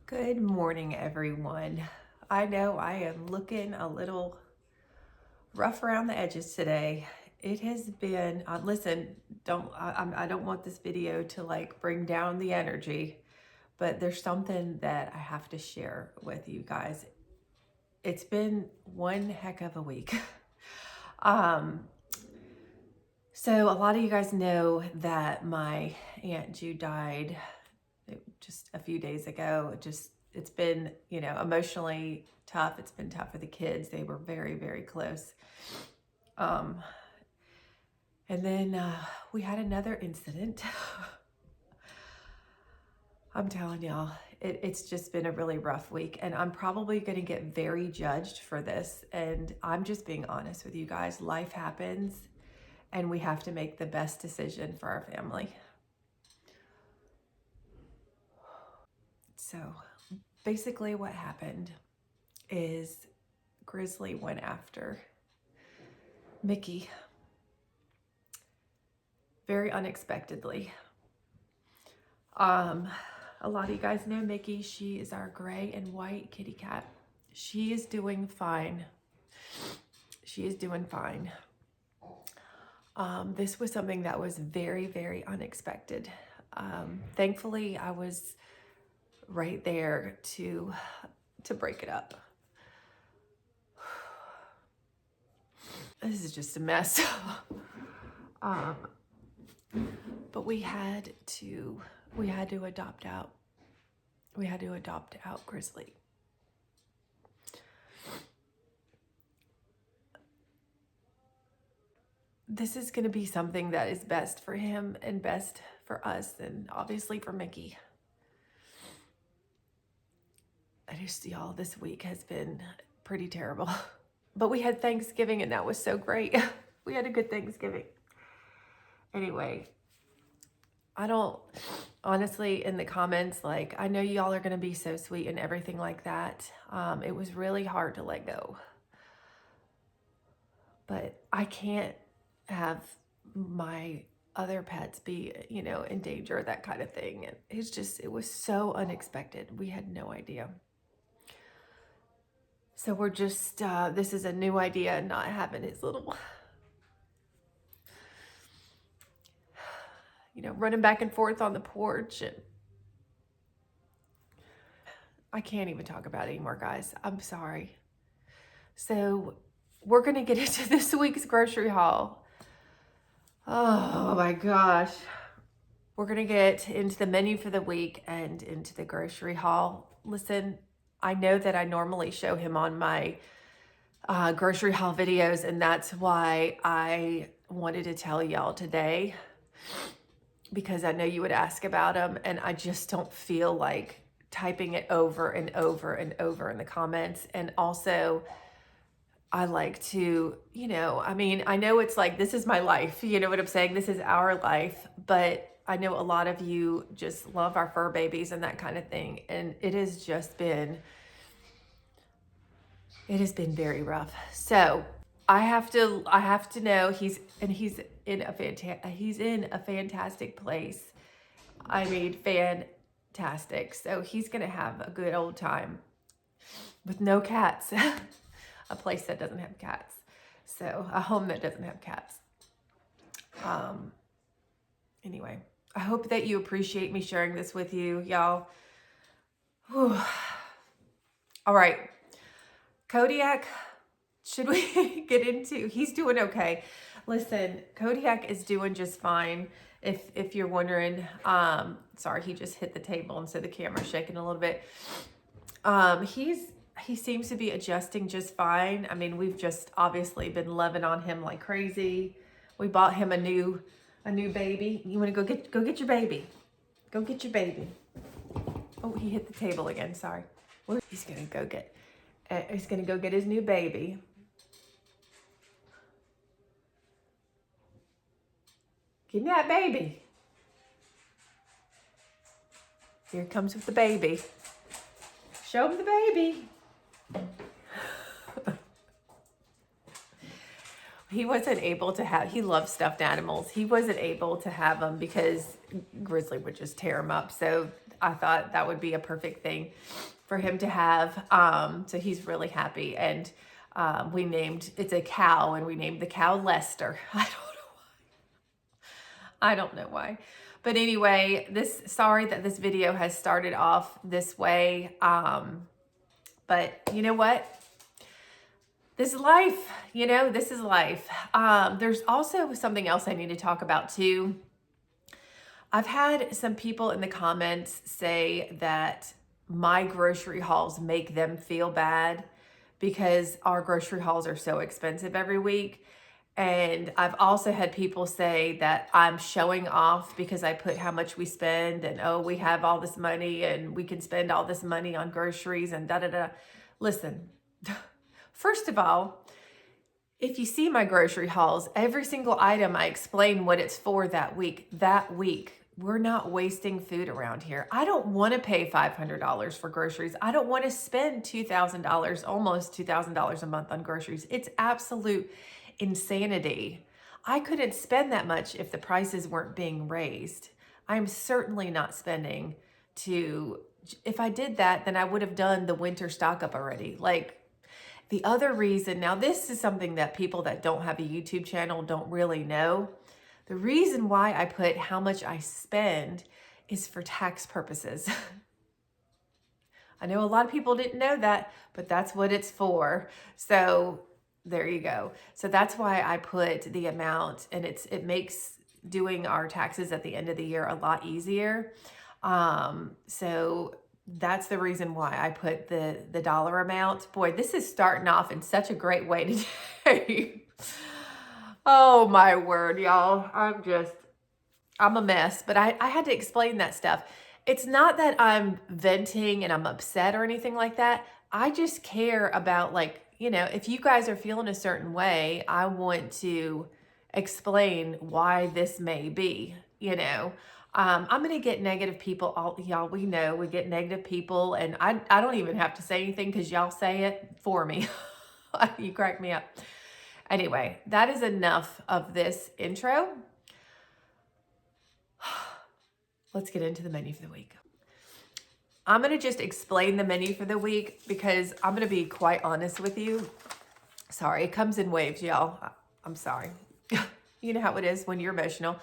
Good morning, everyone. I know I am looking a little rough around the edges today. It has been, listen, I don't want this video to like bring down the energy, but there's something that I have to share with you guys. It's been one heck of a week. um, so a lot of you guys know that my Aunt Ju died just a few days ago. It's been, emotionally tough. It's been tough for the kids. They were very, very close. Um, and then we had another incident. I'm telling y'all, it's just been a really rough week, and I'm probably going to get very judged for this. And I'm just being honest with you guys. Life happens, and we have to make the best decision for our family. So basically what happened is Grizzly went after Mickey very unexpectedly. A lot of you guys know Mickey. She is our gray and white kitty cat. She is doing fine. She is doing fine. This was something that was very, very unexpected. Thankfully, I was right there to break it up. This is just a mess. But we had to adopt out. We had to adopt out Grizzly. This is going to be something that is best for him and best for us, and obviously for Mickey. Y'all, this week has been pretty terrible. But we had Thanksgiving, and that was so great. We had a good Thanksgiving. Anyway, I don't, honestly, in the comments, like, I know y'all are going to be so sweet and everything like that. It was really hard to let go. But I can't have my other pets be, in danger, that kind of thing. And it was so unexpected. We had no idea. So we're just, this is a new idea, not having his little, running back and forth on the porch. And I can't even talk about it anymore, guys. I'm sorry. So we're going to get into this week's grocery haul. Oh my gosh. We're going to get into the menu for the week and into the grocery haul. Listen, I know that I normally show him on my grocery haul videos, and that's why I wanted to tell y'all today, because I know you would ask about them, and I just don't feel like typing it over and over and over in the comments. And also, I like to, I know it's like, this is my life, you know what I'm saying? This is our life, but I know a lot of you just love our fur babies and that kind of thing. And it has been very rough. So I have to know he's in a fantastic place. I mean, fantastic. So he's going to have a good old time with no cats. A place that doesn't have cats. So a home that doesn't have cats. Anyway, I hope that you appreciate me sharing this with you, y'all. Whew. All right. Kodiak, should we get into? He's doing okay. Listen, Kodiak is doing just fine. If you're wondering, sorry, he just hit the table, and so the camera's shaking a little bit. He seems to be adjusting just fine. I mean, we've just obviously been loving on him like crazy. We bought him a new baby. You want to go get your baby? Go get your baby. Oh, he hit the table again. Sorry. He's gonna go get his new baby. Give me that baby. Here it comes with the baby. Show him the baby. he wasn't able to have, he loves stuffed animals. He wasn't able to have them because Grizzly would just tear them up. So I thought that would be a perfect thing for him to have. So he's really happy. And it's a cow, and we named the cow Lester. I don't know why. But anyway, sorry that this video has started off this way. But you know what? This is life, this is life. There's also something else I need to talk about too. I've had some people in the comments say that my grocery hauls make them feel bad because our grocery hauls are so expensive every week. And I've also had people say that I'm showing off because I put how much we spend and, oh, we have all this money and we can spend all this money on groceries and da-da-da. Listen, first of all, if you see my grocery hauls, every single item I explain what it's for that week. That week, we're not wasting food around here. I don't want to pay $500 for groceries. I don't want to spend $2,000, almost $2,000 a month on groceries. It's absolute insanity. I couldn't spend that much if the prices weren't being raised. I'm certainly not spending if I did that, then I would have done the winter stock up already. Like, the other reason, now this is something that people that don't have a YouTube channel don't really know. The reason why I put how much I spend is for tax purposes. I know a lot of people didn't know that, but that's what it's for. So there you go. So that's why I put the amount, and it makes doing our taxes at the end of the year a lot easier. So that's the reason why I put the dollar amount. Boy, this is starting off in such a great way today. Oh my word, y'all. I'm a mess, but I had to explain that stuff. It's not that I'm venting and I'm upset or anything like that. I just care about, like, if you guys are feeling a certain way, I want to explain why this may be, I'm going to get negative people. Y'all, we know we get negative people, and I don't even have to say anything because y'all say it for me. You crack me up. Anyway, that is enough of this intro. Let's get into the menu for the week. I'm going to just explain the menu for the week because I'm going to be quite honest with you. Sorry, it comes in waves, y'all. I'm sorry. You know how it is when you're emotional.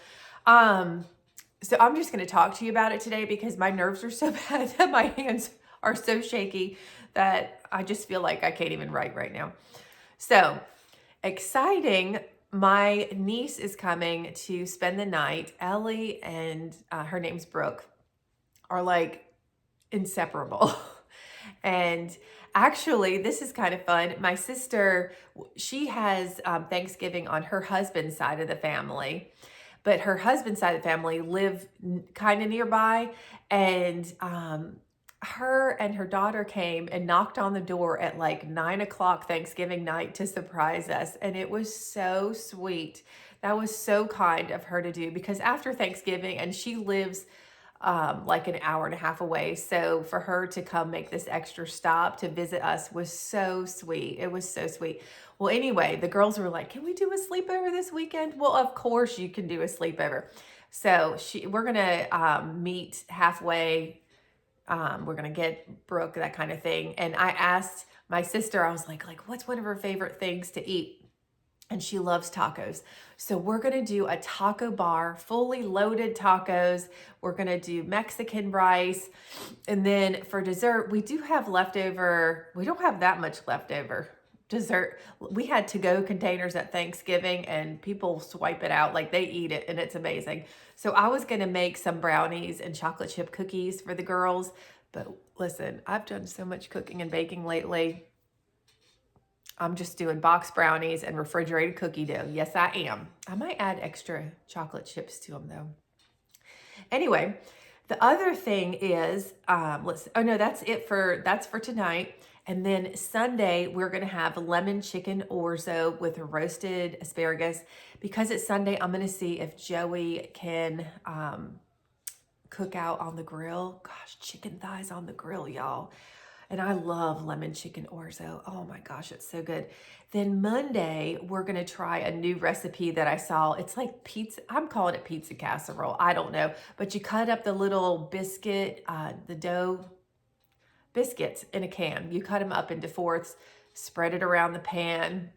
So I'm just going to talk to you about it today because my nerves are so bad that my hands are so shaky that I just feel like I can't even write right now. So exciting. My niece is coming to spend the night. Ellie and her name's Brooke are like inseparable. And actually, this is kind of fun. My sister, she has Thanksgiving on her husband's side of the family. But her husband's side of the family live kind of nearby. And her and her daughter came and knocked on the door at like 9 o'clock Thanksgiving night to surprise us. And it was so sweet. That was so kind of her to do because after Thanksgiving, and she lives like an hour and a half away. So for her to come make this extra stop to visit us was so sweet. It was so sweet. Well, anyway, the girls were like, can we do a sleepover this weekend? Well, of course you can do a sleepover. So we're going to meet halfway. We're going to get Brooke, that kind of thing. And I asked my sister, I was like, what's one of her favorite things to eat? And she loves tacos. So we're going to do a taco bar, fully loaded tacos. We're going to do Mexican rice. And then for dessert, we do have leftover. We don't have that much leftover dessert. We had to-go containers at Thanksgiving and people swipe it out, like they eat it and it's amazing. So I was going to make some brownies and chocolate chip cookies for the girls. But listen, I've done so much cooking and baking lately. I'm just doing box brownies and refrigerated cookie dough. Yes, I am. I might add extra chocolate chips to them though. Anyway, the other thing is, that's for tonight. And then Sunday, we're going to have lemon chicken orzo with roasted asparagus. Because it's Sunday, I'm going to see if Joey can cook out on the grill. Gosh, chicken thighs on the grill, y'all. And I love lemon chicken orzo. Oh my gosh, it's so good. Then Monday, we're gonna try a new recipe that I saw. It's like pizza, I'm calling it pizza casserole. I don't know, but you cut up the little biscuit, the dough biscuits in a can. You cut them up into fourths, spread it around the pan,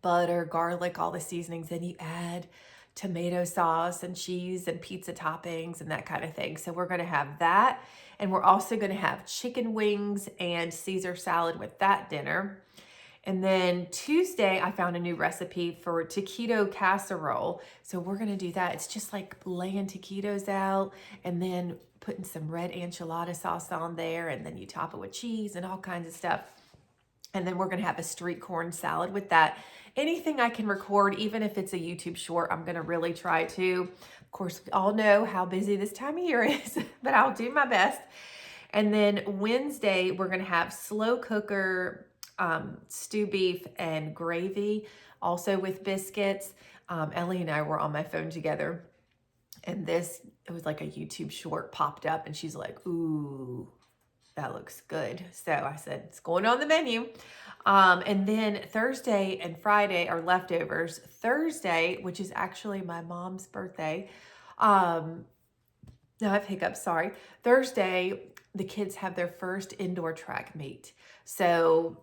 butter, garlic, all the seasonings. Then you add tomato sauce and cheese and pizza toppings and that kind of thing. So we're going to have that. And we're also going to have chicken wings and Caesar salad with that dinner. And then Tuesday, I found a new recipe for taquito casserole. So we're going to do that. It's just like laying taquitos out and then putting some red enchilada sauce on there. And then you top it with cheese and all kinds of stuff. And then we're going to have a street corn salad with that. Anything I can record, even if it's a YouTube short, I'm going to really try to. Of course, we all know how busy this time of year is, but I'll do my best. And then Wednesday, we're going to have slow cooker stew beef and gravy, also with biscuits. Ellie and I were on my phone together, and it was like a YouTube short popped up, and she's like, ooh, that looks good. So I said, it's going on the menu. And then Thursday and Friday are leftovers. Thursday, which is actually my mom's birthday. No, I have hiccups, sorry. Thursday, the kids have their first indoor track meet. So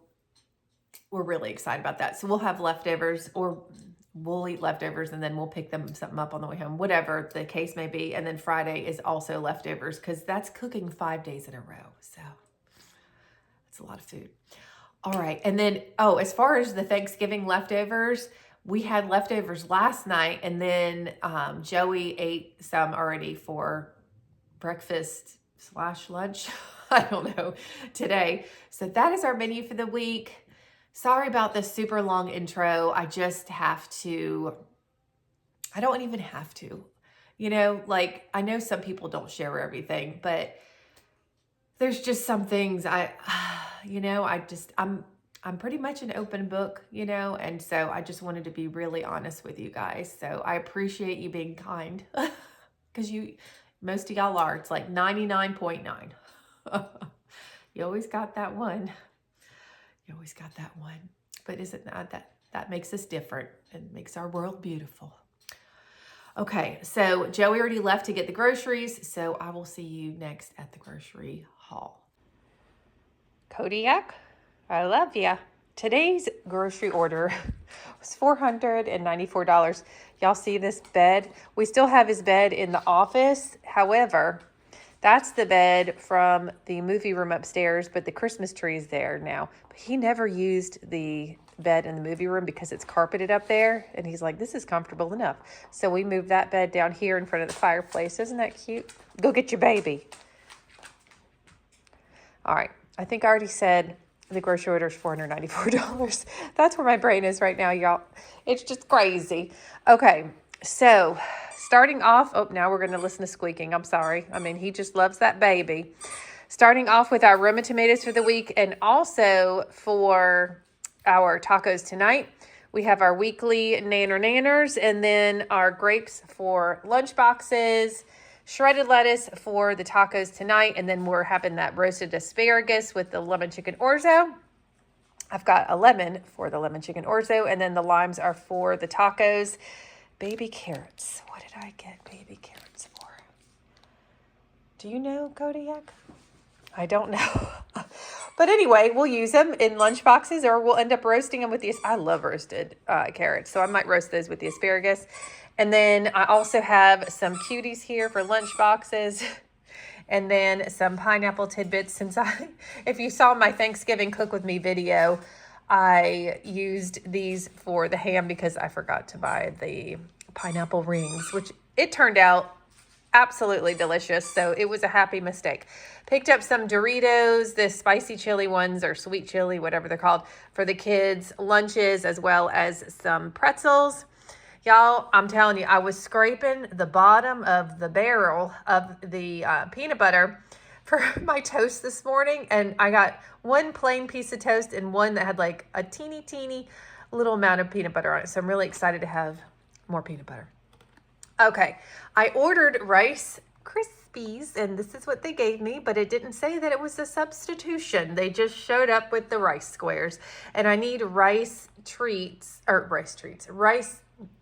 we're really excited about that. So we'll have leftovers, or we'll eat leftovers and then we'll pick something up on the way home, whatever the case may be. And then Friday is also leftovers because that's cooking 5 days in a row. So it's a lot of food. All right. And then, as far as the Thanksgiving leftovers, we had leftovers last night, and then Joey ate some already for breakfast / lunch. I don't know, today. So that is our menu for the week. Sorry about this super long intro. I just have to, I don't even have to, like, I know some people don't share everything, but there's just some things I'm pretty much an open book, and so I just wanted to be really honest with you guys. So I appreciate you being kind because most of y'all are. It's like 99.9. You always got that one. You always got that one. But isn't that makes us different and makes our world beautiful? Okay, so Joey already left to get the groceries, so I will see you next at the grocery haul. Kodiak, I love ya. Today's grocery order was $494. Y'all see this bed? We still have his bed in the office. However, that's the bed from the movie room upstairs, but the Christmas tree is there now. But he never used the bed in the movie room because it's carpeted up there. And he's like, this is comfortable enough. So we moved that bed down here in front of the fireplace. Isn't that cute? Go get your baby. All right. I think I already said the grocery order is $494. That's where my brain is right now, y'all. It's just crazy. Okay, so starting off, now we're going to listen to squeaking. I'm sorry. I mean, he just loves that baby. Starting off with our Roma tomatoes for the week, and also for our tacos tonight. We have our weekly nanners, and then our grapes for lunch boxes, shredded lettuce for the tacos tonight, and then we're having that roasted asparagus with the lemon chicken orzo. I've got a lemon for the lemon chicken orzo, and then the limes are for the tacos. Baby carrots. What did I get baby carrots for? Do you know, Kodiak? I don't know. But anyway, we'll use them in lunch boxes, or we'll end up roasting them with these. I love roasted carrots, so I might roast those with the asparagus. And then I also have some cuties here for lunch boxes, and then some pineapple tidbits. If you saw my Thanksgiving Cook With Me video, I used these for the ham because I forgot to buy the pineapple rings, which it turned out absolutely delicious. So it was a happy mistake. Picked up some Doritos, the spicy chili ones, or sweet chili, whatever they're called, for the kids' lunches, as well as some pretzels. Y'all, I'm telling you, I was scraping the bottom of the barrel of the peanut butter for my toast this morning, and I got one plain piece of toast and one that had like a teeny little amount of peanut butter on it. So I'm really excited to have more peanut butter. Okay, I ordered rice Krispies, and this is what they gave me, but it didn't say that it was a substitution. They just showed up with the rice squares, and I need rice treats,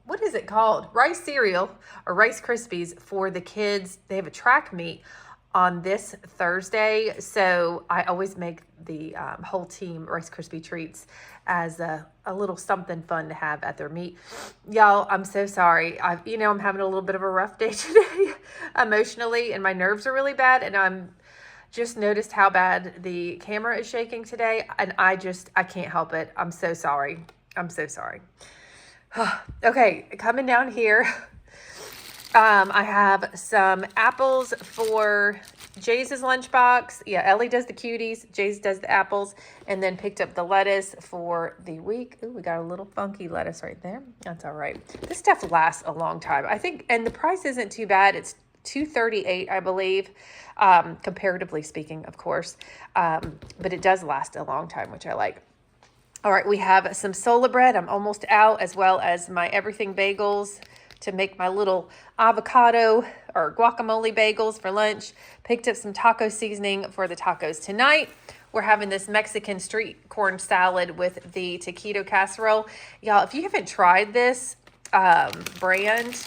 what is it called? Rice cereal or Rice Krispies for the kids. They have a track meet on this Thursday, so I always make the whole team Rice Krispie treats as a little something fun to have at their meet. Y'all, I'm so sorry. I'm having a little bit of a rough day today emotionally, and my nerves are really bad, and I'm just noticed how bad the camera is shaking today, and I can't help it. I'm so sorry. I'm so sorry. Okay, coming down here. I have some apples for Jay's lunchbox. Yeah, Ellie does the cuties. Jay's does the apples. And then picked up the lettuce for the week. Ooh, we got a little funky lettuce right there. That's all right. This stuff lasts a long time, I think. And the price isn't too bad. It's $2.38, I believe, comparatively speaking, of course. But it does last a long time, which I like. All right, we have some Sola bread. I'm almost out, as well as my everything bagels to make my little avocado or guacamole bagels for lunch. Picked up some taco seasoning for the tacos tonight. We're having this Mexican street corn salad with the taquito casserole. Y'all, if you haven't tried this brand,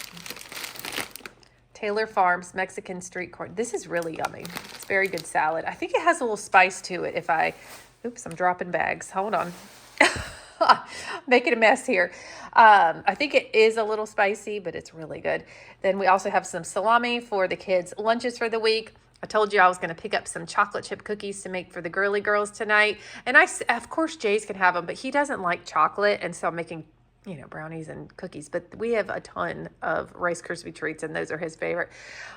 Taylor Farms Mexican street corn, this is really yummy. It's very good salad. I think it has a little spice to it. Oops, I'm dropping bags. Hold on. Making a mess here. I think it is a little spicy, but it's really good. Then we also have some salami for the kids' lunches for the week. I told you I was going to pick up some chocolate chip cookies to make for the girly girls tonight. And of course, Jay's can have them, but he doesn't like chocolate. And so I'm making, brownies and cookies. But we have a ton of Rice Krispie treats, and those are his favorite.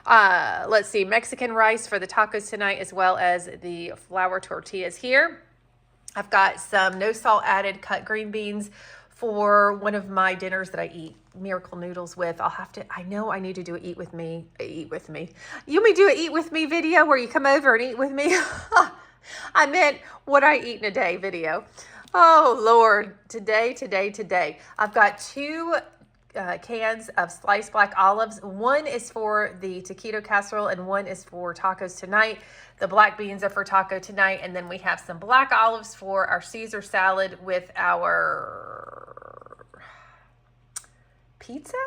Let's see, Mexican rice for the tacos tonight, as well as the flour tortillas here. I've got some no salt added cut green beans for one of my dinners that I eat miracle noodles with. I know I need to do an eat with me. You want me to do an eat with me video where you come over and eat with me? I meant what I eat in a day video. Oh Lord, today. I've got 2 cans of sliced black olives. One is for the taquito casserole and one is for tacos tonight. The black beans are for taco tonight. And then we have some black olives for our Caesar salad with our pizza.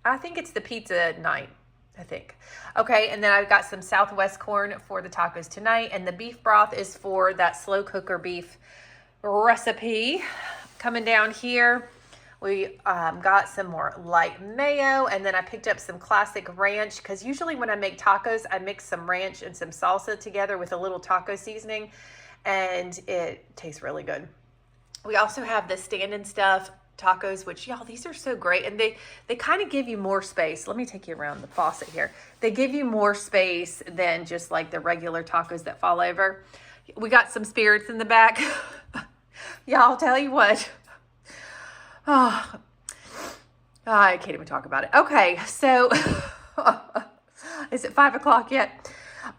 I think it's the pizza night, I think. Okay, and then I've got some Southwest corn for the tacos tonight. And the beef broth is for that slow cooker beef recipe. Coming down here, we got some more light mayo, and then I picked up some classic ranch, because usually when I make tacos, I mix some ranch and some salsa together with a little taco seasoning, and it tastes really good. We also have the stand-in stuff tacos, which, y'all, these are so great, and they kind of give you more space. Let me take you around the faucet here. They give you more space than just like the regular tacos that fall over. We got some spirits in the back. Y'all, I'll tell you what. Oh, I can't even talk about it. Okay, so is it 5 o'clock yet?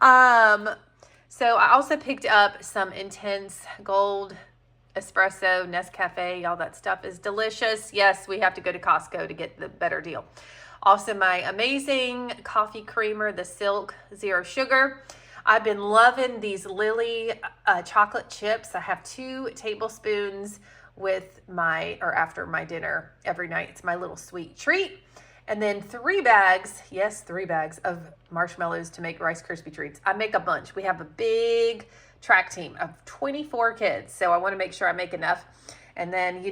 So I also picked up some Intense Gold Espresso, Nescafe. All that stuff is delicious. Yes, we have to go to Costco to get the better deal. Also, my amazing coffee creamer, the Silk Zero Sugar. I've been loving these Lily chocolate chips. I have 2 tablespoons after my dinner every night. It's my little sweet treat. And then 3 bags, yes, 3 bags of marshmallows to make Rice Krispie treats. I make a bunch. We have a big track team of 24 kids, so I want to make sure I make enough. And then,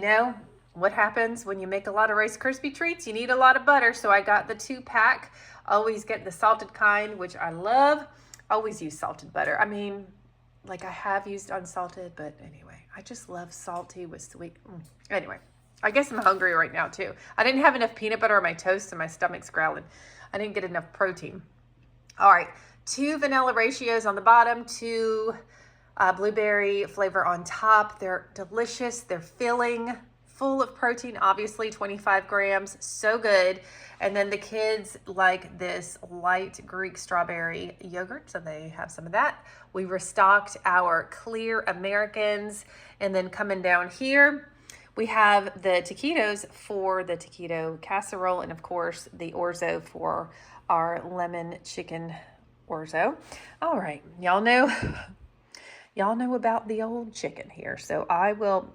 what happens when you make a lot of Rice Krispie treats? You need a lot of butter, so I got the 2-pack. Always get the salted kind, which I love. Always use salted butter. I mean, I have used unsalted, but anyway, I just love salty with sweet. Anyway, I guess I'm hungry right now too. I didn't have enough peanut butter on my toast and my stomach's growling. I didn't get enough protein. All right, 2 vanilla ratios on the bottom, 2 blueberry flavor on top. They're delicious. They're filling, full of protein, obviously 25 grams, so good. And then the kids like this light Greek strawberry yogurt, so they have some of that. We restocked our clear Americans. And then coming down here, we have the taquitos for the taquito casserole, and of course the orzo for our lemon chicken orzo. All right, y'all know about the old chicken here. So I will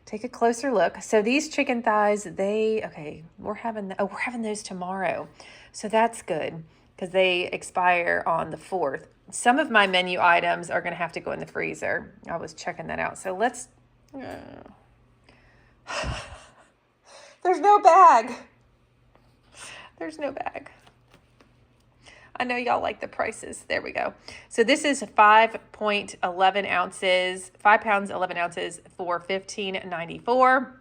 take a closer look. So these chicken thighs, we're having those tomorrow. So that's good because they expire on the 4th. Some of my menu items are going to have to go in the freezer. I was checking that out. So let's, there's no bag. There's no bag. I know y'all like the prices. There we go. So this is 5.11 ounces, 5 pounds, 11 ounces for $15.94.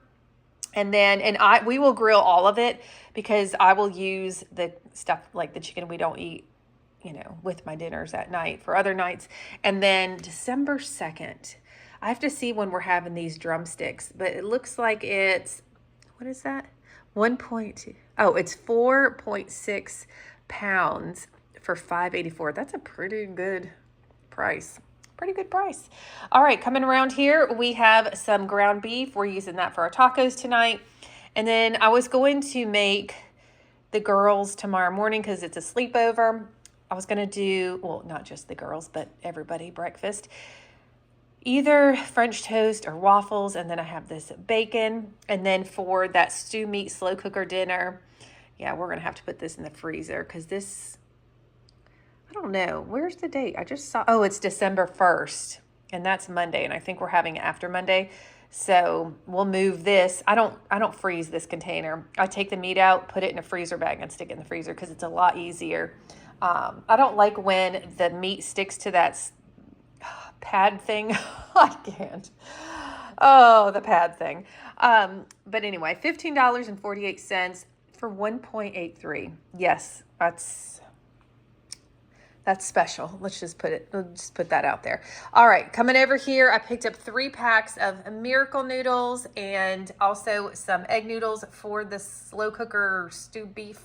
And then, we will grill all of it because I will use the stuff like the chicken we don't eat, with my dinners at night for other nights. And then December 2nd, I have to see when we're having these drumsticks, but it looks like it's, what is that? 1.2. Oh, it's 4.6 pounds for $5.84. That's a pretty good price. Pretty good price. All right, coming around here, we have some ground beef. We're using that for our tacos tonight. And then I was going to make the girls tomorrow morning because it's a sleepover. I was going to do, well, not just the girls, but everybody breakfast. Either French toast or waffles, and then I have this bacon. And then for that stew meat slow cooker dinner, yeah, we're going to have to put this in the freezer because this, I don't know. Where's the date? I just saw, it's December 1st, and that's Monday, and I think we're having it after Monday. So we'll move this. I don't freeze this container. I take the meat out, put it in a freezer bag, and stick it in the freezer because it's a lot easier. I don't like when the meat sticks to that pad thing. I can't. Oh, the pad thing. But anyway, $15.48 for 1.83. Yes, that's special. Let's just put that out there. All right, coming over here, I picked up 3 packs of Miracle noodles and also some egg noodles for the slow cooker stew beef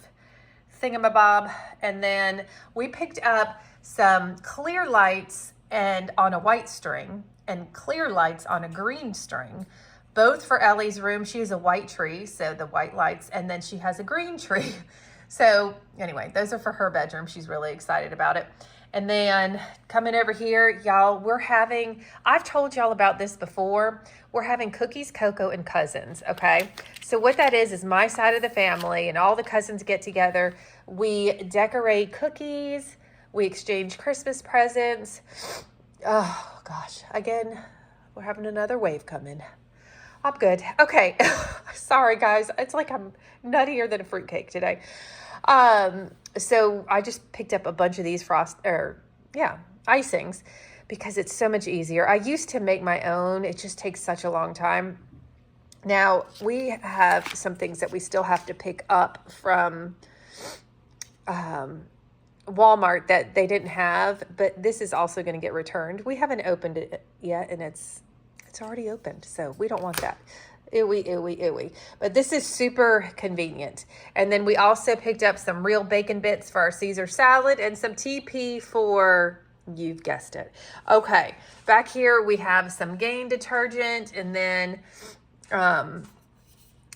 thingamabob. And then we picked up some clear lights and on a white string and clear lights on a green string, both for Ellie's room. She has a white tree, so the white lights, and then she has a green tree. So anyway, those are for her bedroom. She's really excited about it. And then coming over here, y'all, I've told y'all about this before. We're having cookies, cocoa, and cousins, okay? So what that is my side of the family and all the cousins get together. We decorate cookies. We exchange Christmas presents. Oh, gosh. Again, we're having another wave come in. I'm good. Okay. Sorry, guys. It's like I'm nuttier than a fruitcake today. So I just picked up a bunch of these icings because it's so much easier. I used to make my own. It just takes such a long time. Now, we have some things that we still have to pick up from Walmart that they didn't have, but this is also going to get returned. We haven't opened it yet, and it's already opened, so we don't want that. Ewy. But this is super convenient. And then we also picked up some real bacon bits for our Caesar salad and some TP for, you've guessed it. Okay, back here we have some Gain detergent, and then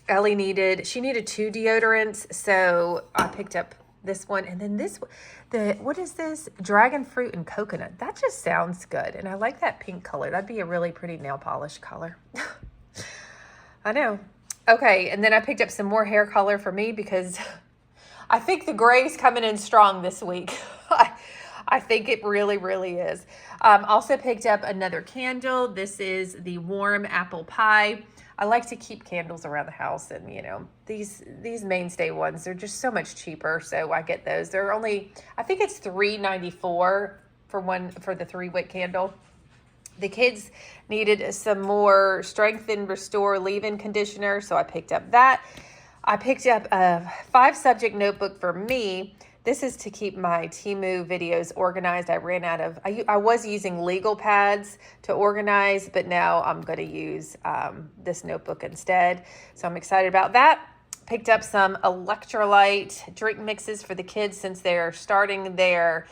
Ellie needed 2 deodorants, so I picked up this one, and then what is this? Dragon fruit and coconut. That just sounds good, and I like that pink color. That'd be a really pretty nail polish color. I know. Okay, and then I picked up some more hair color for me because I think the gray's coming in strong this week. I think it really, really is. Also picked up another candle. This is the warm apple pie. I like to keep candles around the house, and these mainstay ones, they're just so much cheaper, so I get those. They're only, I think it's $3.94 for the 3-wick candle. The kids needed some more Strength and Restore leave-in conditioner, so I picked up that. I picked up a 5-subject notebook for me. This is to keep my Temu videos organized. I ran out of, I was using legal pads to organize, but now I'm going to use this notebook instead. So I'm excited about that. Picked up some electrolyte drink mixes for the kids since they're starting their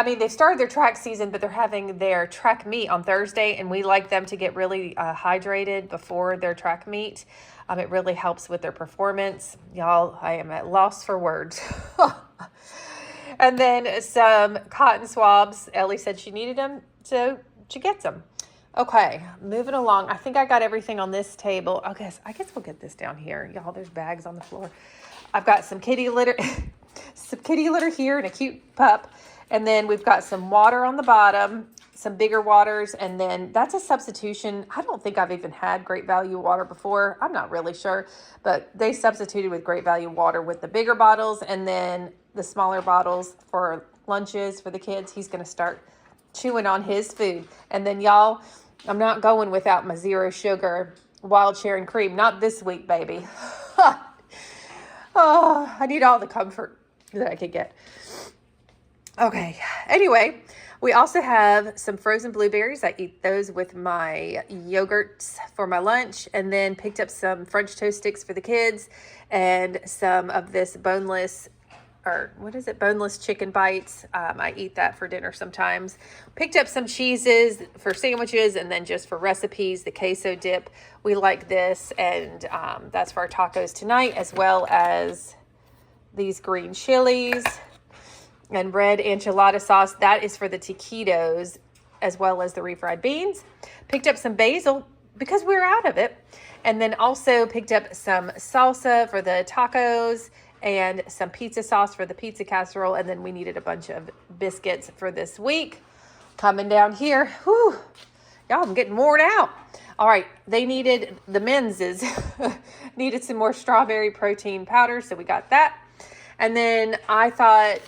they've started their track season, but they're having their track meet on Thursday, and we like them to get really hydrated before their track meet. It really helps with their performance. Y'all, I am at loss for words. And then some cotton swabs. Ellie said she needed them, so she gets them. Okay, moving along. I think I got everything on this table. I guess we'll get this down here. Y'all, there's bags on the floor. I've got some kitty litter, here and a cute pup. And then we've got some water on the bottom, some bigger waters, and then that's a substitution. I don't think I've even had Great Value water before. I'm not really sure, but they substituted with Great Value water with the bigger bottles and then the smaller bottles for lunches for the kids. He's going to start chewing on his food. And then y'all, I'm not going without my zero sugar wild cherry and cream. Not this week, baby. Oh, I need all the comfort that I could get. Okay, anyway, we also have some frozen blueberries. I eat those with my yogurts for my lunch, and then picked up some French toast sticks for the kids and some of this boneless chicken bites. I eat that for dinner sometimes. Picked up some cheeses for sandwiches and then just for recipes, the queso dip. We like this, and that's for our tacos tonight, as well as these green chilies and red enchilada sauce. That is for the taquitos, as well as the refried beans. Picked up some basil because we're out of it. And then also picked up some salsa for the tacos and some pizza sauce for the pizza casserole. And then we needed a bunch of biscuits for this week. Coming down here, whew, y'all, I'm getting worn out. All right, the men's needed some more strawberry protein powder, so we got that. And then I thought,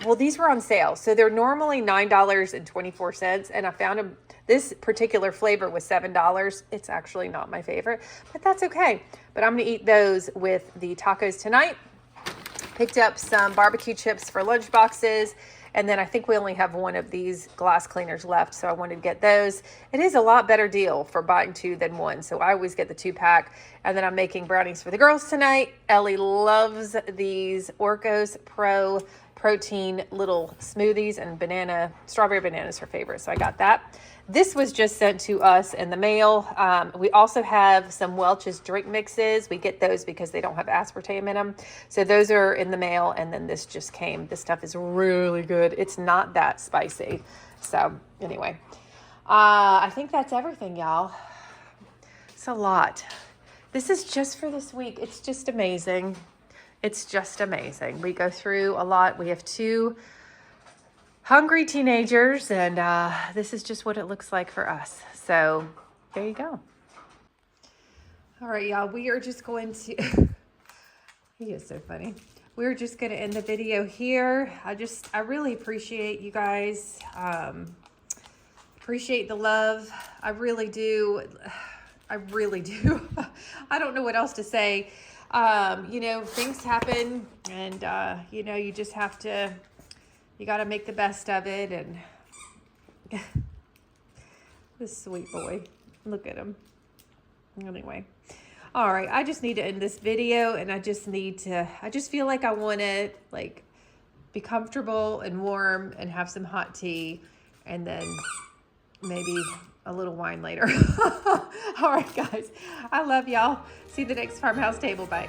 well, these were on sale. So they're normally $9.24. And I found them. This particular flavor was $7. It's actually not my favorite, but that's okay. But I'm going to eat those with the tacos tonight. Picked up some barbecue chips for lunch boxes. And then I think we only have one of these glass cleaners left, so I wanted to get those. It is a lot better deal for buying two than one, so I always get the 2-pack. And then I'm making brownies for the girls tonight. Ellie loves these Orcos Pro protein little smoothies, and strawberry banana is her favorite, so I got that. This was just sent to us in the mail. We also have some Welch's drink mixes. We get those because they don't have aspartame in them. So those are in the mail, and then this just came. This stuff is really good. It's not that spicy. So anyway, I think that's everything, y'all. It's a lot. This is just for this week. It's just amazing. It's just amazing. We go through a lot. We have 2 hungry teenagers, and this is just what it looks like for us. So there you go. All right, y'all, we are just going to he is so funny. We're just going to end the video here. I really appreciate you guys. Appreciate the love. I really do. I don't know what else to say. Things happen, and you just have to, you got to make the best of it. And this sweet boy, look at him. Anyway, all right, I just need to end this video, and I just feel like I want to be comfortable and warm and have some hot tea, and then maybe a little wine later. All right, guys, I love y'all. See you the next Farmhouse Table. Bye.